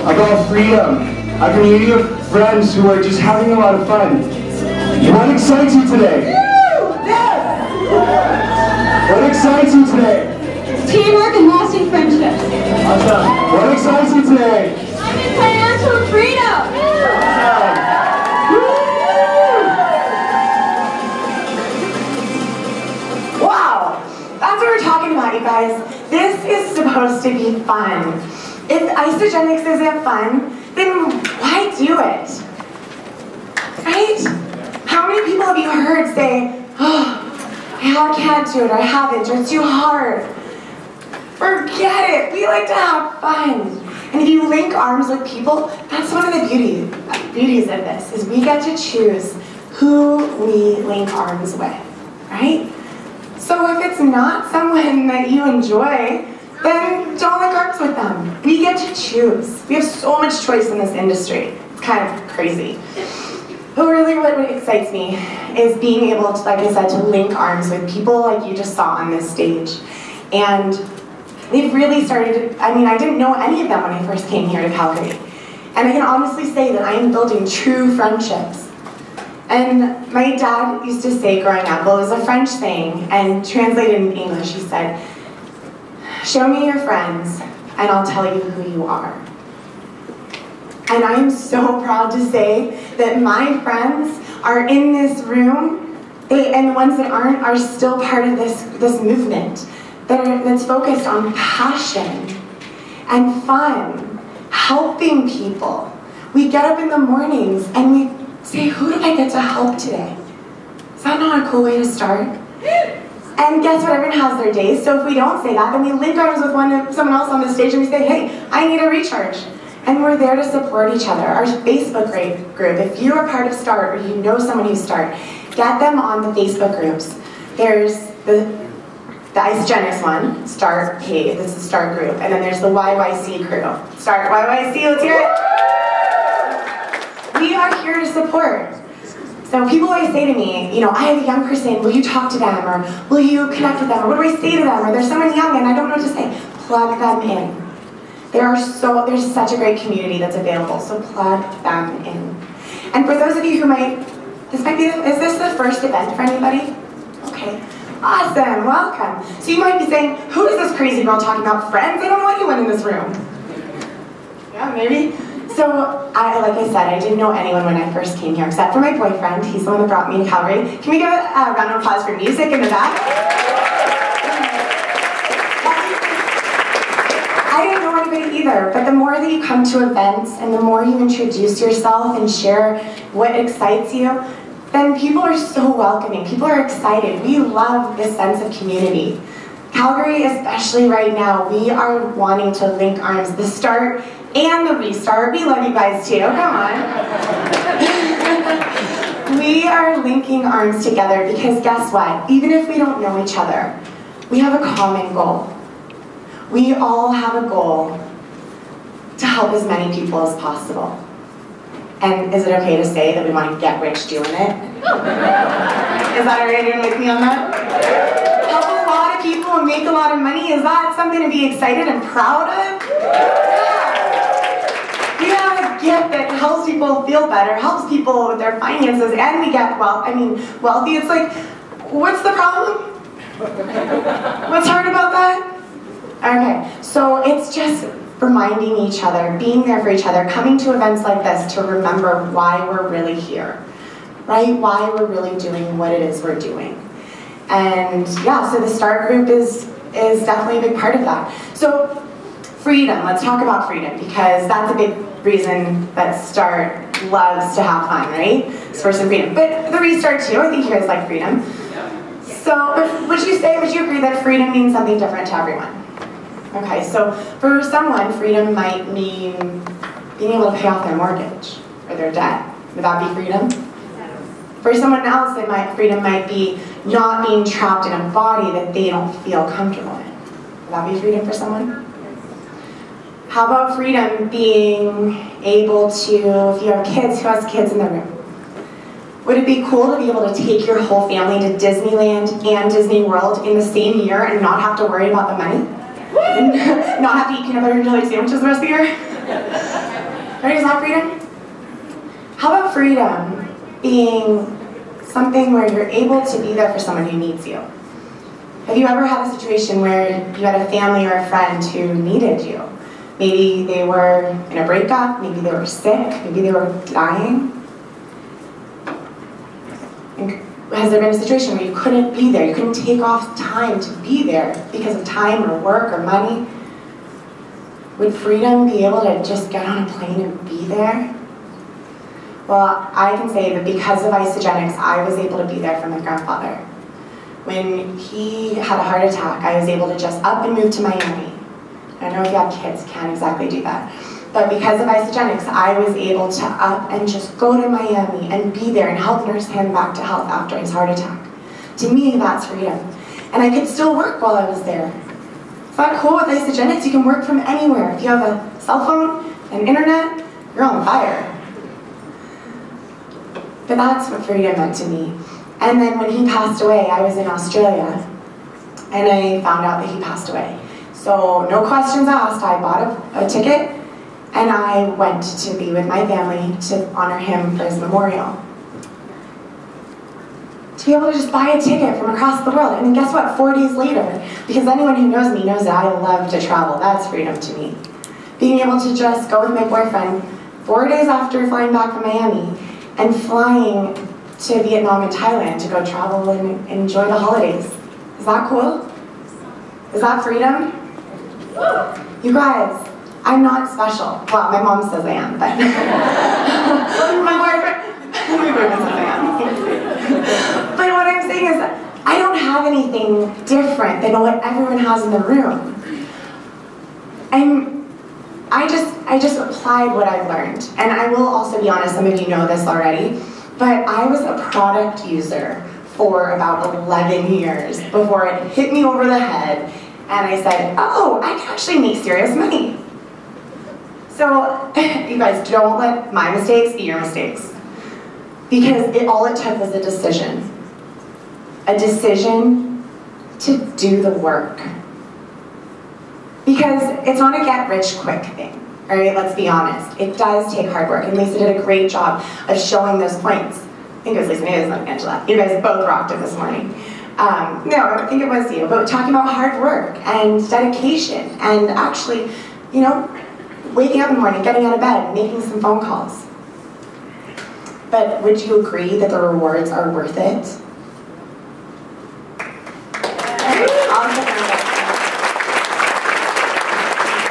About freedom, a community of friends who are just having a lot of fun. What excites you today? What excites you today? Teamwork and lasting friendships. Awesome. What excites you today? Financial freedom. Wow, that's what we're talking about, you guys. This is supposed to be fun. If isogenics isn't fun, then why do it? Right? How many people have you heard say, oh, I can't do it, or I haven't, or it's too hard? Forget it. We like to have fun. And if you link arms with people, that's one of the beauties of this, is we get to choose who we link arms with, right? So if it's not someone that you enjoy, then don't link arms with them. We get to choose. We have so much choice in this industry. It's kind of crazy. But really what excites me is being able to, like I said, to link arms with people like you just saw on this stage. And they've really started, I didn't know any of them when I first came here to Calgary. And I can honestly say that I am building true friendships. And my dad used to say growing up, well, it was a French saying, and translated in English, he said, show me your friends, and I'll tell you who you are. And I am so proud to say that my friends are in this room, and the ones that aren't are still part of this movement that's focused on passion and fun, helping people. We get up in the mornings and we say, who do I get to help today? Is that not a cool way to start? And guess what, everyone has their days, so if we don't say that, then we link arms with someone else on the stage and we say, hey, I need a recharge. And we're there to support each other. Our Facebook group, if you're a part of START or you know someone who's START, get them on the Facebook groups. There's the Isogenics one, START, hey, this is START group, and then there's the YYC crew. START YYC, let's hear it. We are here to support. So people always say to me, I have a young person, will you talk to them, or will you connect with them, or what do I say to them, or there's someone young and I don't know what to say. Plug them in. There's such a great community that's available, so plug them in. And for those of you who is this the first event for anybody? Okay, awesome, welcome. So you might be saying, who is this crazy girl talking about friends? I don't know anyone in this room. Yeah, maybe. So, like I said, I didn't know anyone when I first came here, except for my boyfriend. He's the one that brought me to Calgary. Can we give a round of applause for music in the back? I didn't know anybody either, but the more that you come to events and the more you introduce yourself and share what excites you, then people are so welcoming. People are excited. We love this sense of community. Calgary, especially right now, we are wanting to link arms. The START and the restart. We love you guys too, come on. We are linking arms together because guess what? Even if we don't know each other, we have a common goal. We all have a goal to help as many people as possible. And is it okay to say that we want to get rich doing it? Is that alright? You're with me on that? Help a lot of people and make a lot of money. Is that something to be excited and proud of? We have a gift that helps people feel better, helps people with their finances, and we get wealthy. It's like, what's the problem? What's hard about that? Okay, so it's just reminding each other, being there for each other, coming to events like this to remember why we're really here, right? Why we're really doing what it is we're doing. And yeah, so the START group is definitely a big part of that. So freedom, let's talk about freedom, because that's a big reason that START loves to have fun, right? It's for some freedom. But the Restart too, I think you guys like freedom. So would you agree that freedom means something different to everyone? Okay, so for someone, freedom might mean being able to pay off their mortgage or their debt. Would that be freedom? For someone else, freedom might be not being trapped in a body that they don't feel comfortable in. Would that be freedom for someone? How about freedom being able to, if you have kids, who has kids in the room? Would it be cool to be able to take your whole family to Disneyland and Disney World in the same year and not have to worry about the money? And not have to eat peanut butter and jelly sandwiches the rest of the year? Right, is that freedom? How about freedom being something where you're able to be there for someone who needs you? Have you ever had a situation where you had a family or a friend who needed you? Maybe they were in a breakup, maybe they were sick, maybe they were dying. And has there been a situation where you couldn't be there, you couldn't take off time to be there because of time or work or money? Would freedom be able to just get on a plane and be there? Well, I can say that because of Isagenix, I was able to be there for my grandfather. When he had a heart attack, I was able to just up and move to Miami. I know if you have kids, can't exactly do that. But because of Isagenix, I was able to up and just go to Miami and be there and help nurse him back to health after his heart attack. To me, that's freedom. And I could still work while I was there. Is that cool with Isagenix? You can work from anywhere. If you have a cell phone and internet, you're on fire. But that's what freedom meant to me. And then when he passed away, I was in Australia, and I found out that he passed away. So no questions asked, I bought a ticket, and I went to be with my family to honor him for his memorial. To be able to just buy a ticket from across the world, and then guess what, 4 days later, because anyone who knows me knows that I love to travel, that's freedom to me. Being able to just go with my boyfriend 4 days after flying back from Miami, and flying to Vietnam and Thailand to go travel and enjoy the holidays. Is that cool? Is that freedom? You guys, I'm not special. Well, my mom says I am, but my boyfriend says I am. But what I'm saying is that I don't have anything different than what everyone has in the room. I just applied what I've learned. And I will also be honest, some of you know this already, but I was a product user for about 11 years before it hit me over the head and I said, oh, I can actually make serious money. So you guys, don't let my mistakes be your mistakes. Because all it took was a decision. A decision to do the work. Because it's not a get-rich-quick thing. All right, let's be honest. It does take hard work, and Lisa did a great job of showing those points. I think it was Lisa, maybe it was not Angela. You guys both rocked it this morning. No, I think it was you, but talking about hard work and dedication and actually, you know, waking up in the morning, getting out of bed, making some phone calls. But would you agree that the rewards are worth it?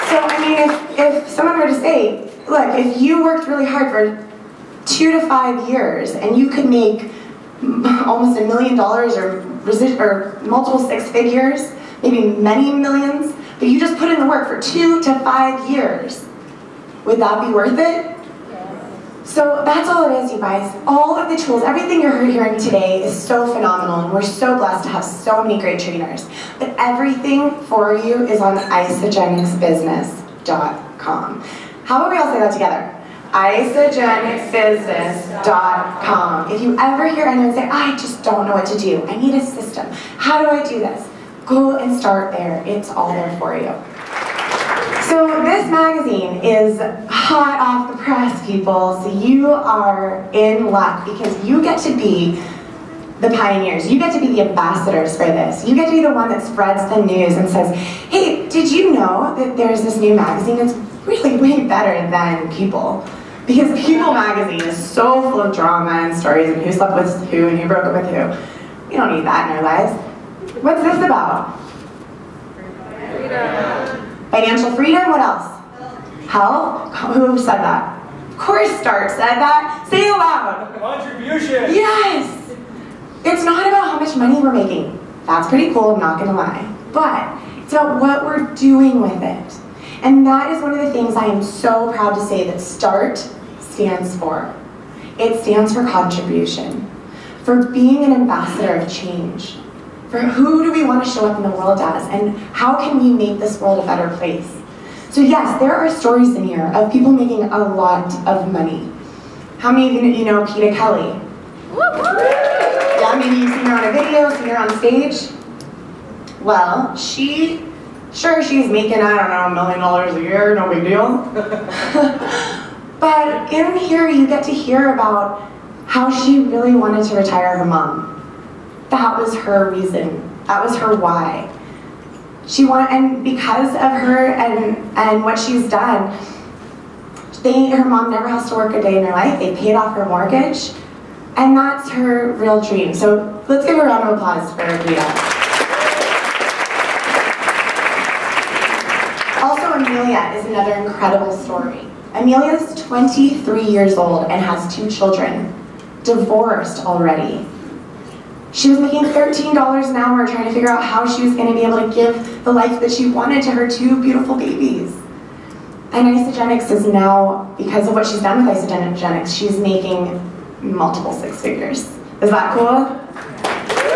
So, I mean, if someone were to say, look, if you worked really hard for 2 to 5 years and you could make almost $1 million or multiple 6 figures, maybe many millions, but you just put in the work for 2 to 5 years, would that be worth it? So that's all it is, you guys. All of the tools, everything you're hearing today is so phenomenal, and we're so blessed to have so many great trainers. But everything for you is on isagenixbusiness.com. How about we all say that together? isagenixbusiness.com. If you ever hear anyone say, I just don't know what to do, I need a system, how do I do this? Go and start there. It's all there for you. So this magazine is hot off the press, people, so you are in luck because you get to be the pioneers. You get to be the ambassadors for this. You get to be the one that spreads the news and says, hey, did you know that there's this new magazine that's really way better than People. Because People magazine is so full of drama and stories and who slept with who and who broke up with who. We don't need that in our lives. What's this about? Freedom. Financial freedom, what else? Health? Who said that? Of course Stark said that. Say it loud. Contribution. Yes! It's not about how much money we're making. That's pretty cool, I'm not gonna lie. But it's about what we're doing with it. And that is one of the things I am so proud to say that START stands for. It stands for contribution, for being an ambassador of change, for who do we want to show up in the world as, and how can we make this world a better place. So yes, there are stories in here of people making a lot of money. How many of you know pt2? Yeah, maybe you've seen her on a video, seen her on stage. Well, she's making, I don't know, $1 million a year, no big deal. But in here, you get to hear about how she really wanted to retire her mom. That was her reason. That was her why. And because of her and what she's done, her mom never has to work a day in her life. They paid off her mortgage, and that's her real dream. So let's give a round of applause for Rita. Also, Amelia is another incredible story. Amelia's 23 years old and has 2 children, divorced already. She was making $13 an hour trying to figure out how she was going to be able to give the life that she wanted to her 2 beautiful babies. And Isogenics is now, because of what she's done with Isogenics, she's making multiple 6 figures. Is that cool?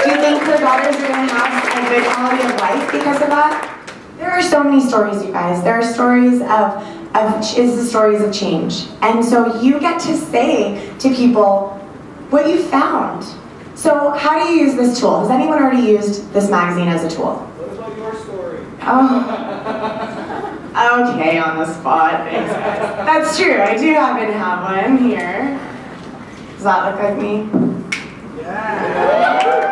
Do you think her daughters are going to have a good quality of life because of that? There are so many stories, you guys. There are stories stories of change. And so you get to say to people what you found. So how do you use this tool? Has anyone already used this magazine as a tool? What about your story? Oh, okay, on the spot. Thanks, guys. That's true. I do happen to have one here. Does that look like me? Yeah.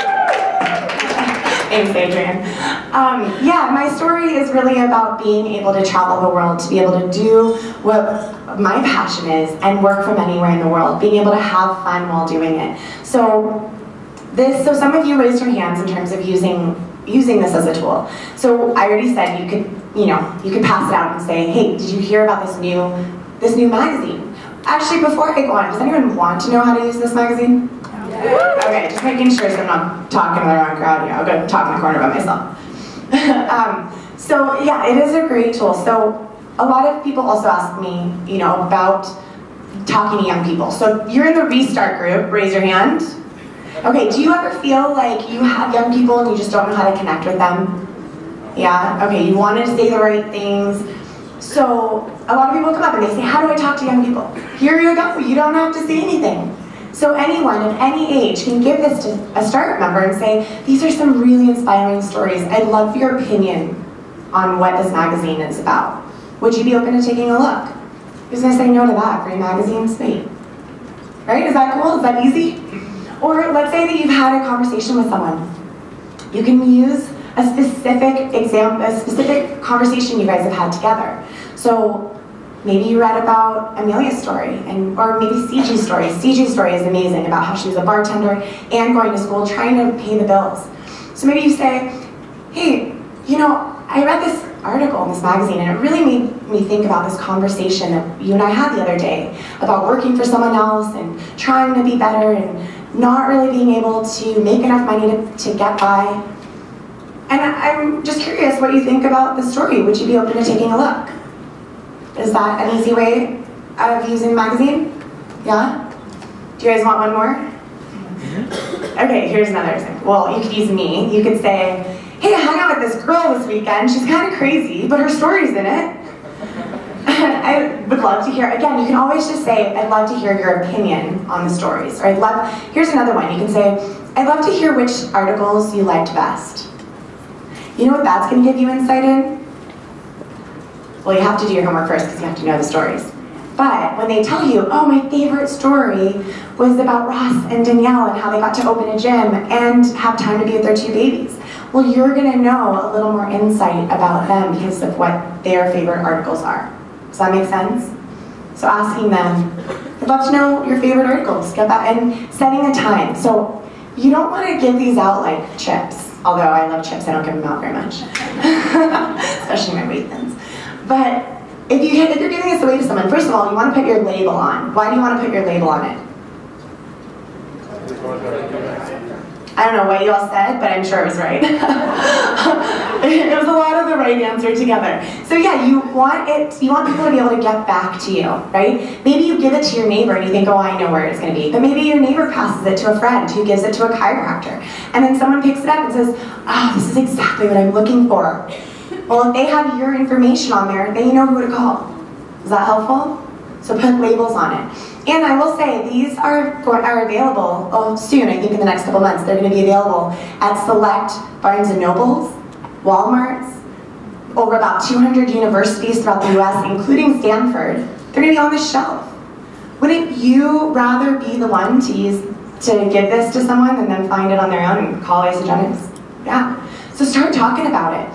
Thanks, Adrian. Yeah, my story is really about being able to travel the world, to be able to do what my passion is and work from anywhere in the world, being able to have fun while doing it. So some of you raised your hands in terms of using this as a tool. So I already said you could pass it out and say, hey, did you hear about this new magazine? Actually, before I go on, does anyone want to know how to use this magazine? Okay, just making sure so I'm not talking to the wrong crowd here. I'll go talk in the corner by myself. So yeah, it is a great tool. So a lot of people also ask me, about talking to young people. So you're in the Restart group, raise your hand. Okay, do you ever feel like you have young people and you just don't know how to connect with them? Yeah, okay, you wanted to say the right things. So a lot of people come up and they say, how do I talk to young people? Here you go, you don't have to say anything. So anyone of any age can give this to a START member and say, these are some really inspiring stories. I'd love your opinion on what this magazine is about. Would you be open to taking a look? Who's gonna say no to that? Free magazines? Sweet. Right, is that cool? Is that easy? Or let's say that you've had a conversation with someone. You can use a specific example, a specific conversation you guys have had together. So maybe you read about Amelia's story, or maybe CG's story. CG's story is amazing about how she was a bartender and going to school trying to pay the bills. So maybe you say, hey, I read this article in this magazine and it really made me think about this conversation that you and I had the other day about working for someone else and trying to be better and not really being able to make enough money to get by. And I'm just curious what you think about the story. Would you be open to taking a look? Is that an easy way of using the magazine? Yeah? Do you guys want one more? Okay, here's another example. Well, you could use me. You could say, hey, I hung out with this girl this weekend. She's kind of crazy, but her story's in it. I would love to hear, again, you can always just say, I'd love to hear your opinion on the stories. Or here's another one. You can say, I'd love to hear which articles you liked best. You know what that's going to give you insight in? Well, you have to do your homework first because you have to know the stories. But when they tell you, oh, my favorite story was about Ross and Danielle and how they got to open a gym and have time to be with their 2 babies. Well, you're going to know a little more insight about them because of what their favorite articles are. Does that make sense? So asking them, I'd love to know your favorite articles, get that, and setting a time. So you don't want to give these out like chips, although I love chips, I don't give them out very much, especially my weight thins. But if you're giving this away to someone, first of all, you want to put your label on. Why do you want to put your label on it? I don't know what you all said, but I'm sure it was right. It was a lot of the right answer together. So yeah, you want people to be able to get back to you, right? Maybe you give it to your neighbor and you think, oh, I know where it's going to be. But maybe your neighbor passes it to a friend who gives it to a chiropractor. And then someone picks it up and says, oh, this is exactly what I'm looking for. Well, if they have your information on there, then you know who to call. Is that helpful? So put labels on it. And I will say, these are available soon, I think in the next couple months. They're going to be available at select Barnes & Nobles, Walmarts, over about 200 universities throughout the US, including Stanford. They're going to be on the shelf. Wouldn't you rather be the one to give this to someone and then find it on their own and call Isogenics? Yeah. So start talking about it.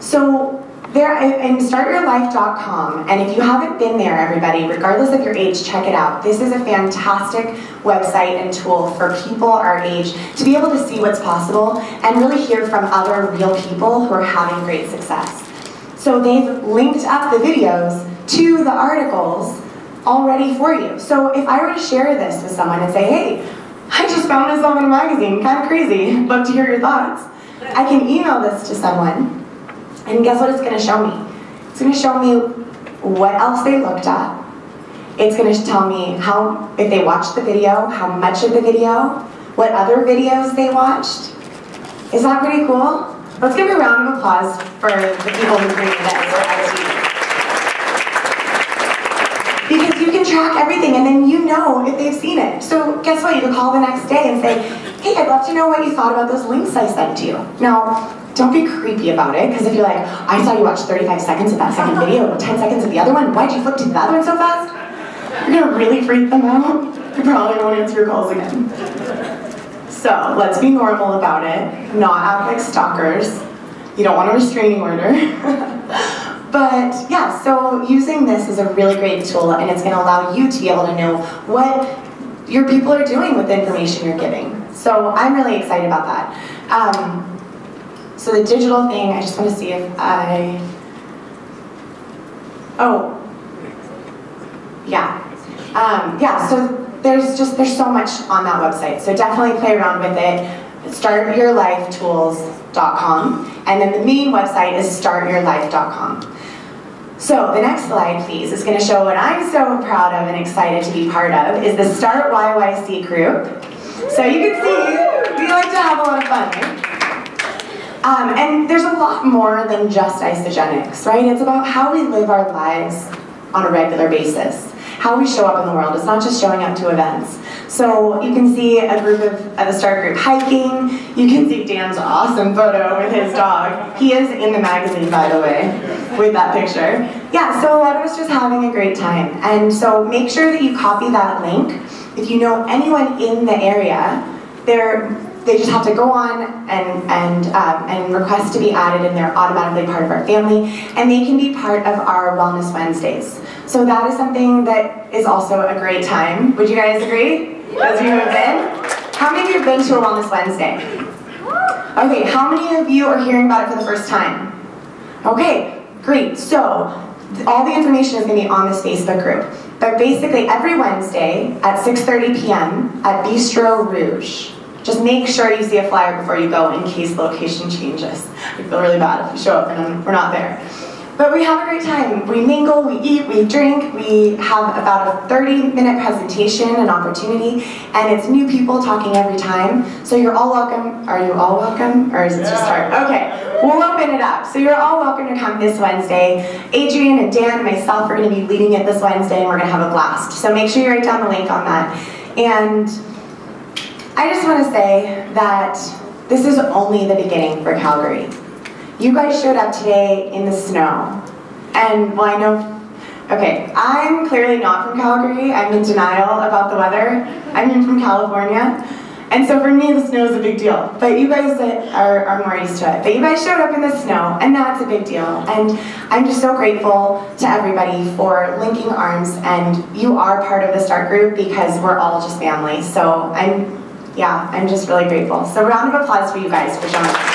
So there in startyourlife.com, and if you haven't been there, everybody, regardless of your age, check it out. This is a fantastic website and tool for people our age to be able to see what's possible and really hear from other real people who are having great success. So they've linked up the videos to the articles already for you. So if I were to share this with someone and say, hey, I just found myself in a magazine, kind of crazy, love to hear your thoughts, I can email this to someone. And guess what it's going to show me? It's going to show me what else they looked at. It's going to tell me if they watched the video, how much of the video, what other videos they watched. Is that pretty cool? Let's give a round of applause for the people who created this for IT. Because you can track everything and then you know if they've seen it. So guess what? You can call the next day and say, hey, I'd love to know what you thought about those links I sent to you. Now, don't be creepy about it, because if you're like, I saw you watch 35 seconds of that second video, but 10 seconds of the other one, why'd you flip to the other one so fast? You're gonna really freak them out. You probably won't answer your calls again. So, let's be normal about it, not act like stalkers. You don't want a restraining order. But yeah, so using this is a really great tool, and it's gonna allow you to be able to know what your people are doing with the information you're giving. So I'm really excited about that. So the digital thing, I just want to see if so there's so much on that website. So definitely play around with it. Startyourlifetools.com, and then the main website is startyourlife.com. So the next slide, please, is going to show what I'm so proud of and excited to be part of, is the Start YYC group. So you can see, we like to have a lot of fun, right? And there's a lot more than just Isogenics, right? It's about how we live our lives on a regular basis, how we show up in the world. It's not just showing up to events. So you can see a group of the Start group hiking. You can see Dan's awesome photo with his dog. He is in the magazine, by the way, with that picture. Yeah, so a lot of us just having a great time. And so make sure that you copy that link. If you know anyone in the area, they just have to go on and request to be added, and they're automatically part of our family, and they can be part of our Wellness Wednesdays. So that is something that is also a great time. Would you guys agree? Those of you who have been? How many of you have been to a Wellness Wednesday? Okay, how many of you are hearing about it for the first time? Okay, great. So all the information is going to be on this Facebook group. But basically every Wednesday at 6:30 p.m. at Bistro Rouge. Just make sure you see a flyer before you go in case location changes. I feel really bad if we show up and we're not there. But we have a great time. We mingle, we eat, we drink, we have about a 30-minute presentation, an opportunity, and it's new people talking every time. So you're all welcome. Are you all welcome? Or is it just start? Okay, we'll open it up. So you're all welcome to come this Wednesday. Adrian and Dan and myself are going to be leading it this Wednesday, and we're going to have a blast. So make sure you write down the link on that. And I just want to say that this is only the beginning for Calgary. You guys showed up today in the snow, and well, I know, okay, I'm clearly not from Calgary. I'm in denial about the weather. I'm in from California, And so for me, the snow is a big deal. But you guys are more used to it. But you guys showed up in the snow, and that's a big deal. And I'm just so grateful to everybody for linking arms, and you are part of the START group because we're all just family. So I'm just really grateful. So round of applause for you guys for showing up.